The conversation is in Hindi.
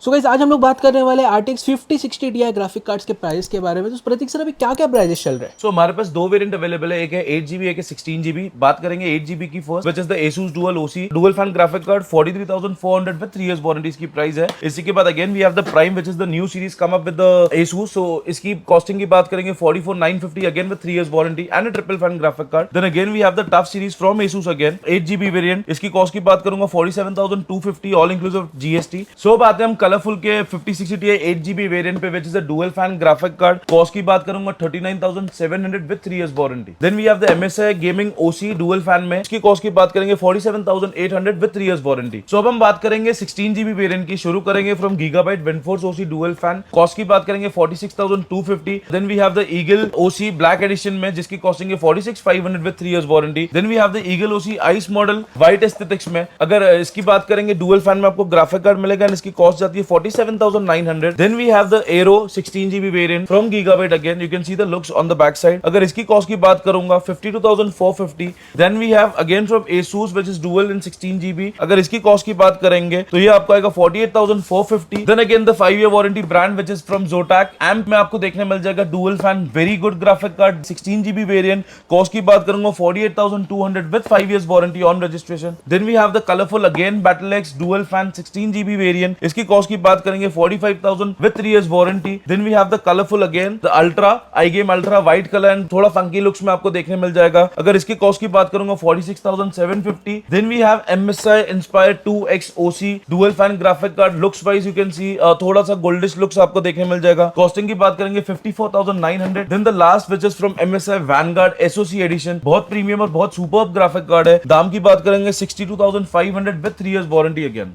सो गाइस आज हम लोग बात करने वाले RTX 5060 Ti ग्राफिक कार्ड्स के प्राइस के बारे में। तो प्रतीक सर अभी क्या क्या प्राइसेस चल रहे हैं? हमारे पास दो वेरिएंट अवेलेबल है, एक है 8GB, एक है 16GB। बात करेंगे 8GB की first, which is the Asus Dual OC dual fan graphic card 43,400 with 3 years warranty इसकी प्राइस है। इसी के बाद again we have the prime which is the new series come up with the Asus। So इसकी कॉस्टिंग की बात करेंगे 44,950 again with 3 years warranty and a triple fan graphic card. Then again we have the tough series from Asus again 8GB variant, इसकी कॉस्ट की बात करूंगा 47,250 ऑल इंक्लूसिव GST। सो बात है हम कलरफुल के 5060 Ti 8GB वेरिएंट पे which is a dual fan graphic card, cost की बात करूंगा 39,700 with 3 years warranty. Then we have the MSI gaming OC dual fan में, इसकी कॉस्ट की बात करेंगे 47,800 विद 3 इयर्स वारंटी। सो अब हम बात करेंगे 16GB वेरिएंट की, शुरू करेंगे from Gigabyte Windforce OC dual fan, cost की बात करेंगे 46,250। Then we have the Eagle OC black edition में, जिसकी कॉस्टिंग है 46,500 with 3 years warranty. Then we have the Eagle OC ice model white aesthetics में, अगर इसकी बात करेंगे डुअल फैन में आपको ग्राफिक कार्ड मिलेगा, इसकी कॉस्ट जाती है 47,900। Then we have the Aero 16GB variant from Gigabyte again, you can see the looks on the back side, अगर इसकी कॉस्ट की बात करूंगा 52,450। Then we have again from Asus which is dual in 16GB, अगर इसकी कॉस्ट की बात करेंगे तो ये आपको आएगा 48,450। Then again the 5 year warranty brand which is from Zotac AMP में आपको देखने मिल जाएगा dual fan very good graphic card 16GB variant, cost की बात करूंगा 48,200 with 5 years warranty on registration. Then we have the colourful again BattleX dual fan 16GB variant, इसकी कॉस्ट की बात करेंगे 45,000 with 3 years warranty. Then we have the colourful again the ultra iGame ultra white colour and थोड़ा फंकी लुक्स में आपको देखने मिल जाएगा, अगर इसकी कॉस्ट की बात करूंगा 46,750। Then we have MSI inspire 2X OC dual fan graphic card, looks wise you can see थोड़ा सा गोल्डिश लुक्स आपको देखने मिल जाएगा, कॉस्टिंग की बात करेंगे 54,900। Then the last which is from MSI Vanguard SoC edition, बहुत प्रीमियम और बहुत सुपर्ब ग्राफिक कार्ड है, दाम की बात करेंगे 62,500 विद 3 इयर्स वारंटी अगेन।